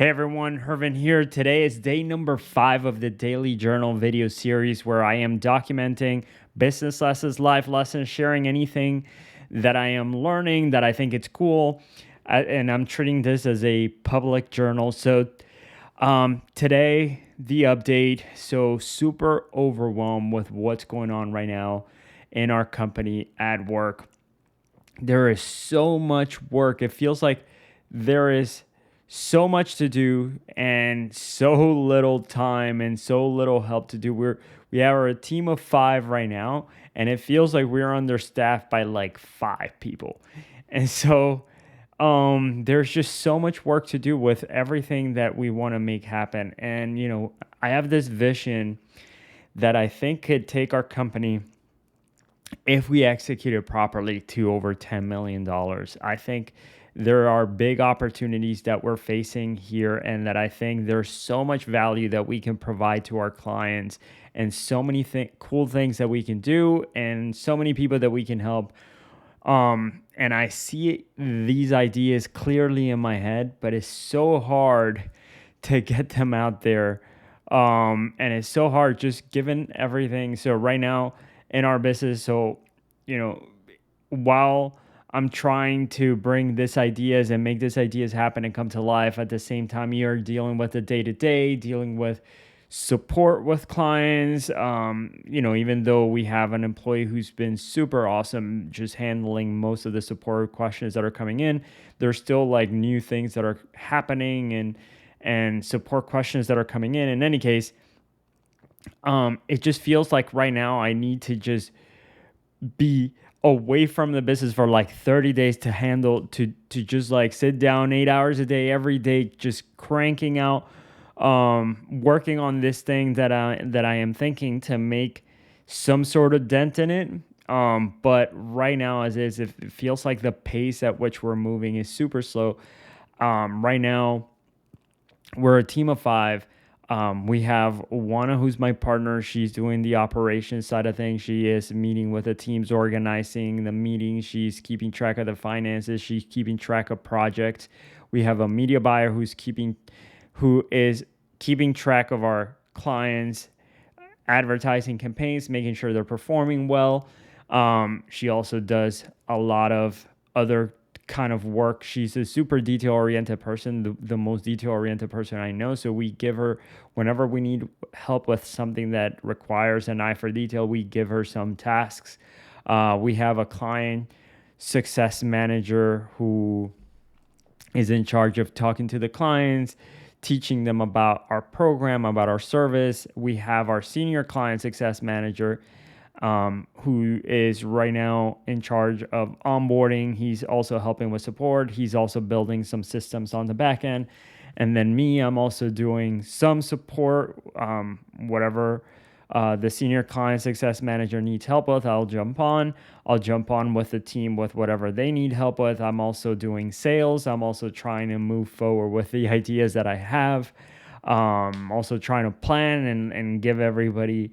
Hey everyone, Hervin here. Today is day number 5 of the Daily Journal video series where I am documenting business lessons, life lessons, sharing anything that I am learning that I think it's cool. And I'm treating this as a public journal. So today, the update. So super overwhelmed with what's going on right now in our company at work. There is so much work. It feels like there is so much to do and so little time and so little help to do. We have a team of 5 right now, and it feels like we're understaffed by like 5 people. And so there's just so much work to do with everything that we want to make happen. And I have this vision that I think could take our company, if we execute it properly, to over $10 million. I think there are big opportunities that we're facing here, and that I think there's so much value that we can provide to our clients, and so many cool things that we can do, and so many people that we can help. And I see these ideas clearly in my head, but it's so hard to get them out there. And it's so hard just given everything. So right now in our business, you know, while I'm trying to bring this ideas and make these ideas happen and come to life, at the same time, you're dealing with the day to day, dealing with support with clients. Even though we have an employee who's been super awesome, just handling most of the support questions that are coming in, there's still like new things that are happening and support questions that are coming in. In any case, it just feels like right now I need to just be away from the business for like 30 days to handle to just like sit down 8 hours a day every day, just cranking out, working on this thing that I am thinking to make some sort of dent in it. But right now, as is, it feels like the pace at which we're moving is super slow. Right now, we're a team of 5. We have Juana, who's my partner. She's doing the operations side of things. She is meeting with the teams, organizing the meetings. She's keeping track of the finances. She's keeping track of projects. We have a media buyer who is keeping track of our clients' advertising campaigns, making sure they're performing well. She also does a lot of other kind of work. She's a super detail oriented person, the most detail oriented person I know. So we give her, whenever we need help with something that requires an eye for detail, we give her some tasks. We have a client success manager who is in charge of talking to the clients, teaching them about our program, about our service. We have our senior client success manager, who is right now in charge of onboarding. He's also helping with support. He's also building some systems on the back end. And then me, I'm also doing some support, whatever the senior client success manager needs help with, I'll jump on. I'll jump on with the team with whatever they need help with. I'm also doing sales. I'm also trying to move forward with the ideas that I have. Also trying to plan and give everybody,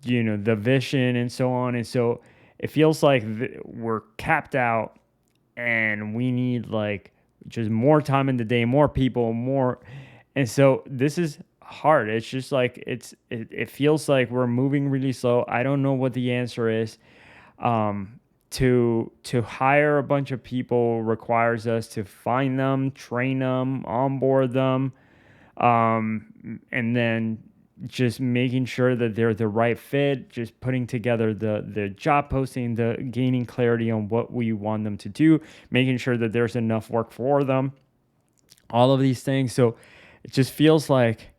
the vision and so on. And so it feels like we're capped out, and we need like just more time in the day, more people, more. And so this is hard. It's just like it feels like we're moving really slow. I don't know what the answer is. To hire a bunch of people requires us to find them, train them, onboard them, and then just making sure that they're the right fit, just putting together the job posting, the gaining clarity on what we want them to do, making sure that there's enough work for them, all of these things. So it just feels like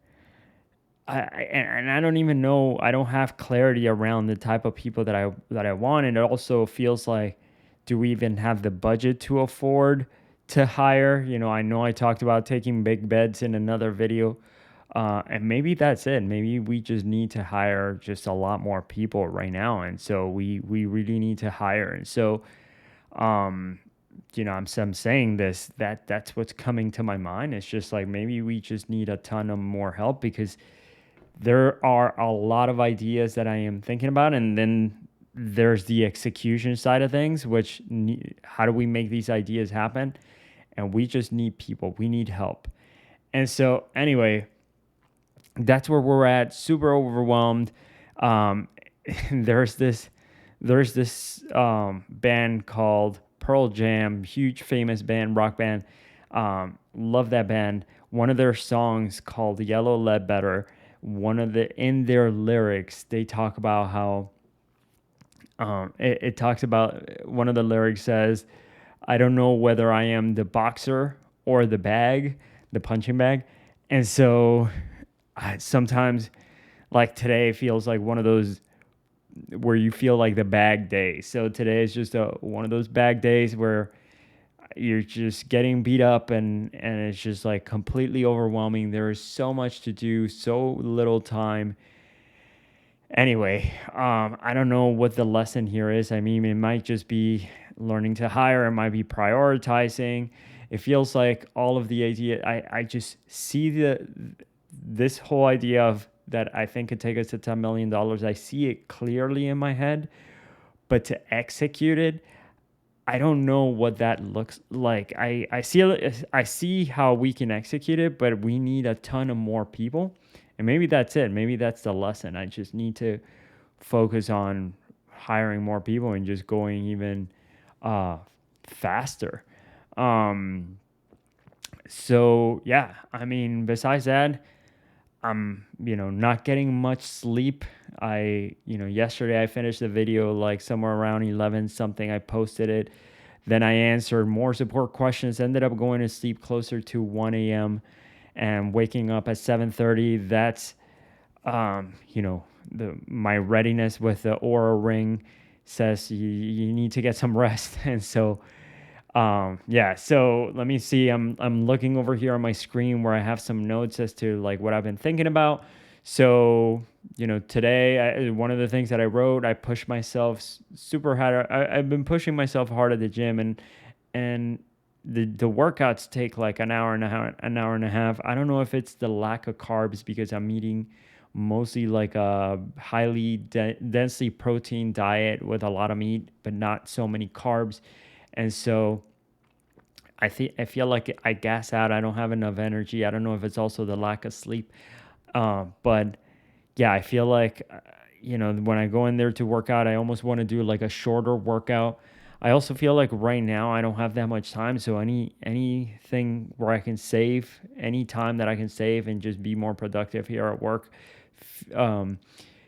I don't even know, I don't have clarity around the type of people that I want. And it also feels like, do we even have the budget to afford to hire? I know I talked about taking big bets in another video. And maybe that's it. Maybe we just need to hire just a lot more people right now. And so we really need to hire. And so, I'm saying this, that's what's coming to my mind. It's just like, maybe we just need a ton of more help, because there are a lot of ideas that I am thinking about. And then there's the execution side of things, which how do we make these ideas happen? and we just need people. We need help. And so, anyway, that's where we're at. Super overwhelmed. Um, there's this band called Pearl Jam, huge famous band, rock band. Love that band. One of their songs called Yellow Ledbetter. One of the in their lyrics, they talk about how it talks about one of the lyrics says, "I don't know whether I am the boxer or the bag, the punching bag," and so sometimes like today feels like one of those where you feel like the bag day. So today is just one of those bag days where you're just getting beat up and it's just like completely overwhelming. There is so much to do, so little time. Anyway, I don't know what the lesson here is. I mean, it might just be learning to hire, it might be prioritizing. It feels like all of the idea I just see this whole idea of that I think could take us to $10 million. I see it clearly in my head, but to execute it, I don't know what that looks like. I see how we can execute it, but we need a ton of more people. And maybe that's it. Maybe that's the lesson. I just need to focus on hiring more people and just going even uh, faster. Um, so yeah, I mean, besides that, I'm, not getting much sleep. Yesterday I finished the video like somewhere around 11 something. I posted it. Then I answered more support questions, ended up going to sleep closer to 1 a.m. and waking up at 7:30. That's, my readiness with the Aura ring says you need to get some rest. And so, yeah, so let me see. I'm looking over here on my screen where I have some notes as to like what I've been thinking about. So, today, one of the things that I wrote, I pushed myself super hard. I've been pushing myself hard at the gym, and the workouts take like an hour and a half. I don't know if it's the lack of carbs because I'm eating mostly like a highly densely protein diet with a lot of meat, but not so many carbs. And so I feel like I gas out. I don't have enough energy. I don't know if it's also the lack of sleep. But yeah, I feel like when I go in there to work out, I almost want to do like a shorter workout. I also feel like right now I don't have that much time, so anything where I can save, any time that I can save and just be more productive here at work, um,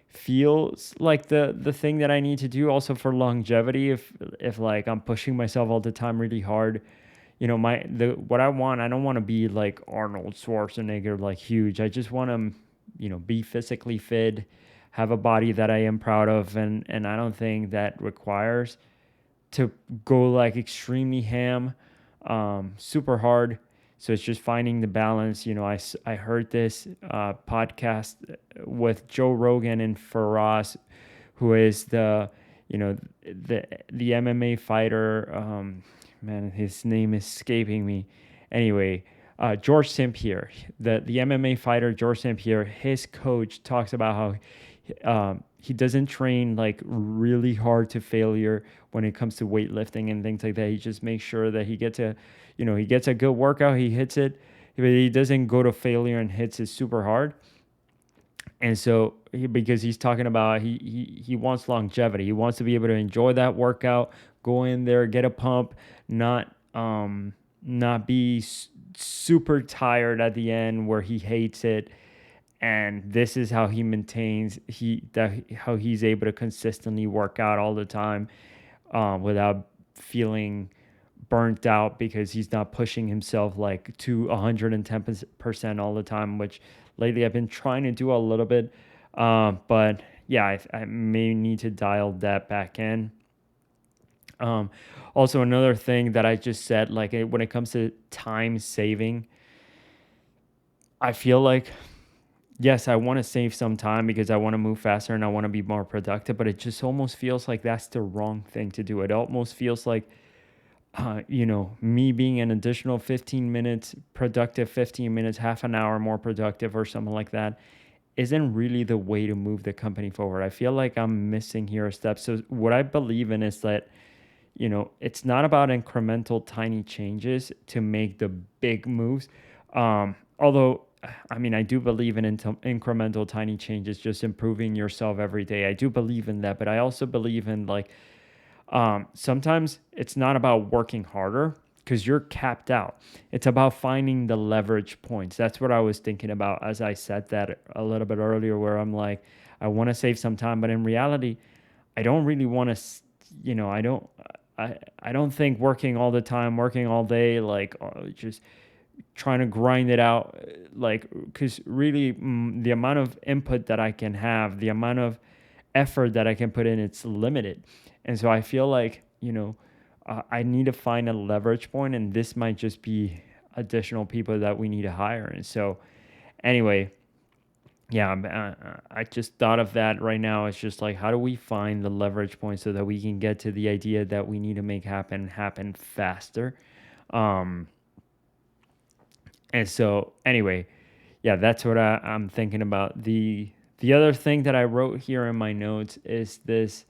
feels like the thing that I need to do also for longevity. If like I'm pushing myself all the time really hard, what I don't want to be like Arnold Schwarzenegger, like huge. I just want to, be physically fit, have a body that I am proud of, and I don't think that requires to go like extremely super hard. So it's just finding the balance. I heard this podcast with Joe Rogan and Faraz, who is the MMA fighter. Man, his name is escaping me. Anyway, George St. Pierre, the MMA fighter George St. Pierre, his coach talks about how he doesn't train like really hard to failure when it comes to weightlifting and things like that. He just makes sure that he gets a good workout, he hits it, but he doesn't go to failure and hits it super hard. And so, because he's talking about he wants longevity, he wants to be able to enjoy that workout, go in there, get a pump, not be super tired at the end where he hates it. And this is how he maintains how he's able to consistently work out all the time without feeling burnt out because he's not pushing himself like to 110% all the time, which lately I've been trying to do a little bit. But yeah, I may need to dial that back in. Also, another thing that I just said, like when it comes to time saving, I feel like, yes, I want to save some time because I want to move faster and I want to be more productive, but it just almost feels like that's the wrong thing to do. It almost feels like, me being an additional 15 minutes productive, 15 minutes, half an hour more productive or something like that isn't really the way to move the company forward. I feel like I'm missing here a step. So what I believe in is that, it's not about incremental tiny changes to make the big moves. Although, I mean, I do believe in incremental tiny changes, just improving yourself every day. I do believe in that, but I also believe in like, sometimes it's not about working harder because you're capped out. It's about finding the leverage points. That's what I was thinking about as I said that a little bit earlier, where I'm like, I want to save some time, but in reality, I don't really want to, I don't think working all the time, working all day, like just trying to grind it out, like, because really the amount of input that I can have, the amount of effort that I can put in, it's limited. And so I feel like, I need to find a leverage point, and this might just be additional people that we need to hire. And so, anyway, yeah, I just thought of that right now. It's just like, how do we find the leverage point so that we can get to the idea that we need to make happen faster? Um, and so, anyway, yeah, that's what I'm thinking about. The other thing that I wrote here in my notes is this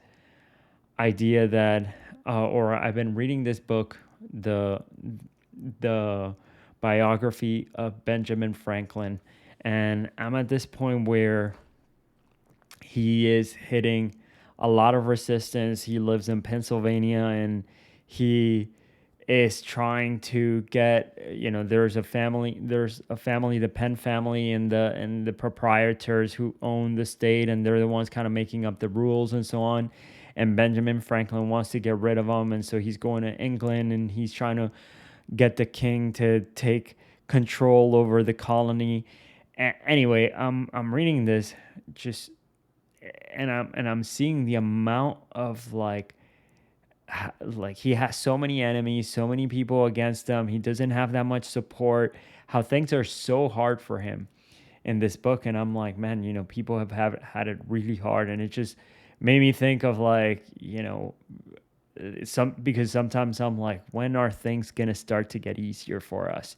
idea that, or I've been reading this book, the biography of Benjamin Franklin, and I'm at this point where he is hitting a lot of resistance. He lives in Pennsylvania, and he is trying to get, there's a family, the Penn family, and the proprietors who own the state, and they're the ones kind of making up the rules and so on. And Benjamin Franklin wants to get rid of them, and so he's going to England, and he's trying to get the king to take control over the colony. Anyway, I'm reading this, just, and I'm seeing the amount of like he has so many enemies, so many people against him. He doesn't have that much support. How things are so hard for him in this book, and I'm like, man, people have had it really hard, and it just made me think of like, some, because sometimes I'm like, when are things gonna start to get easier for us?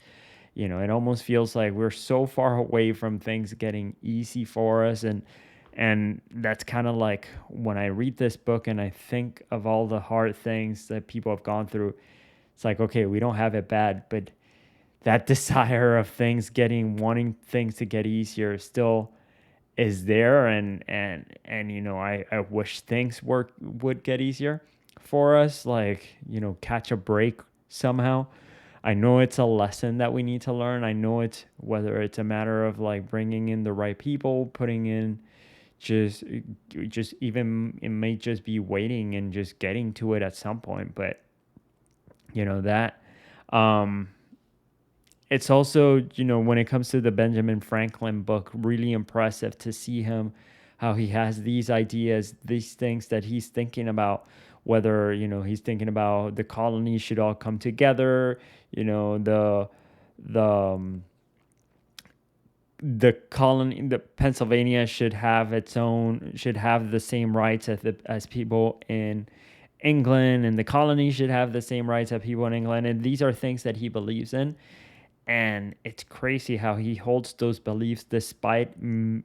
It almost feels like we're so far away from things getting easy for us, and that's kind of like when I read this book and I think of all the hard things that people have gone through. It's like, okay, we don't have it bad, but that desire of wanting things to get easier still is there. And I wish things would get easier for us, like, catch a break somehow. I know it's a lesson that we need to learn. I know it's, whether it's a matter of like bringing in the right people, putting in, just even, it may just be waiting and just getting to it at some point. But that, um it's also, when it comes to the Benjamin Franklin book, really impressive to see him, how he has these ideas, these things that he's thinking about, whether, he's thinking about the colonies should all come together, the the colony, the Pennsylvania should have the same rights as people in England, and the colonies should have the same rights as people in England. And these are things that he believes in. And it's crazy how he holds those beliefs despite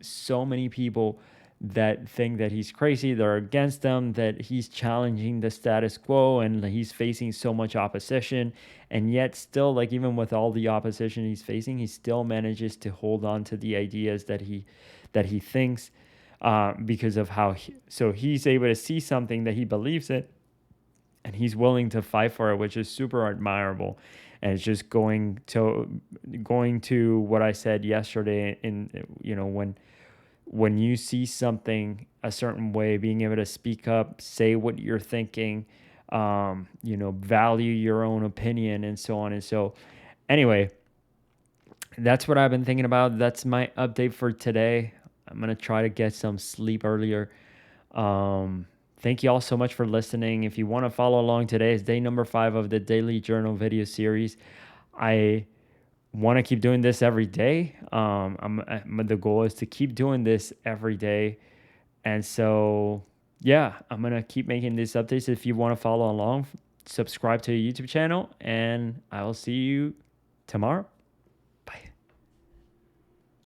so many people that think that he's crazy, they're against him, that he's challenging the status quo, and he's facing so much opposition. And yet still, like, even with all the opposition he's facing, he still manages to hold on to the ideas that he thinks, because of so he's able to see something that he believes in, and he's willing to fight for it, which is super admirable. And it's just going to what I said yesterday, in, when you see something a certain way, being able to speak up, say what you're thinking, value your own opinion, and so on. And so, anyway, that's what I've been thinking about. That's my update for today. I'm going to try to get some sleep earlier. Thank you all so much for listening. If you want to follow along, today is day number 5 of the Daily Journal video series. I want to keep doing this every day. The goal is to keep doing this every day. And so, yeah, I'm going to keep making these updates. If you want to follow along, subscribe to the YouTube channel, and I will see you tomorrow.